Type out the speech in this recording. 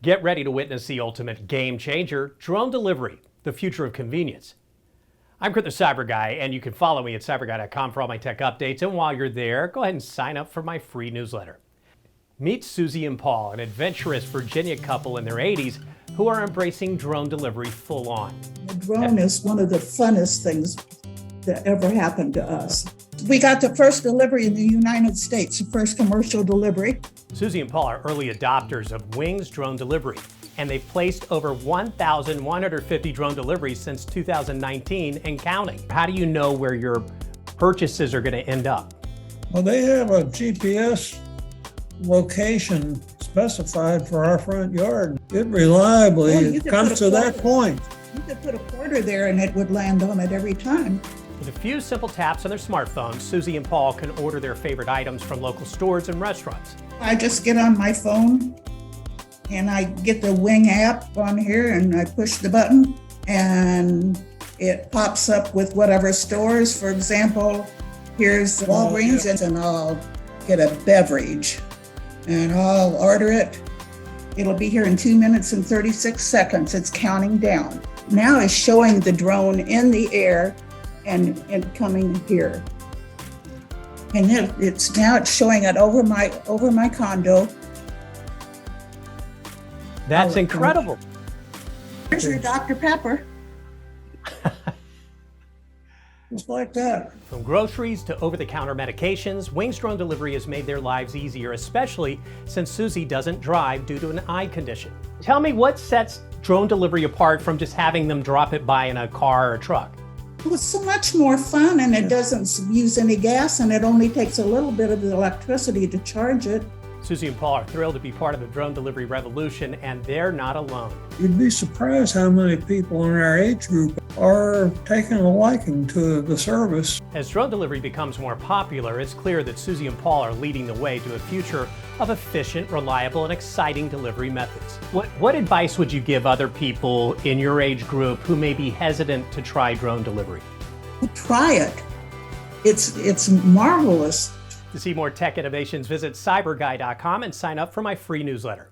Get ready to witness the ultimate game changer, drone delivery, the future of convenience. I'm Kurt the CyberGuy, and you can follow me at cyberguy.com for all my tech updates. And while you're there, go ahead and sign up for my free newsletter. Meet Susie and Paul, an adventurous Virginia couple in their 80s who are embracing drone delivery full on. The drone is one of the funnest things that ever happened to us. We got the first delivery in the United States, the first commercial delivery. Susie and Paul are early adopters of Wing's drone delivery, and they've placed over 1,150 drone deliveries since 2019 and counting. How do you know where your purchases are going to end up? Well, they have a GPS location specified for our front yard. It reliably comes to that point. You could put a pointer there and it would land on it every time. With a few simple taps on their smartphones, Susie and Paul can order their favorite items from local stores and restaurants. I just get on my phone and I get the Wing app on here and I push the button and it pops up with whatever stores. For example, here's Walgreens and I'll get a beverage and I'll order it. It'll be here in 2 minutes and 36 seconds. It's counting down. Now it's showing the drone in the air and coming here. And then it's showing it over my condo. That's incredible. Here's your Dr. Pepper. Just like that. From groceries to over-the-counter medications, Wing's drone delivery has made their lives easier, especially since Susie doesn't drive due to an eye condition. Tell me what sets drone delivery apart from just having them drop it by in a car or a truck? It was so much more fun and it doesn't use any gas and it only takes a little bit of the electricity to charge it. Susie and Paul are thrilled to be part of the drone delivery revolution, and they're not alone. You'd be surprised how many people in our age group are taking a liking to the service. As drone delivery becomes more popular, it's clear that Susie and Paul are leading the way to a future of efficient, reliable, and exciting delivery methods. What advice would you give other people in your age group who may be hesitant to try drone delivery? Try it. It's marvelous. To see more tech innovations, visit cyberguy.com and sign up for my free newsletter.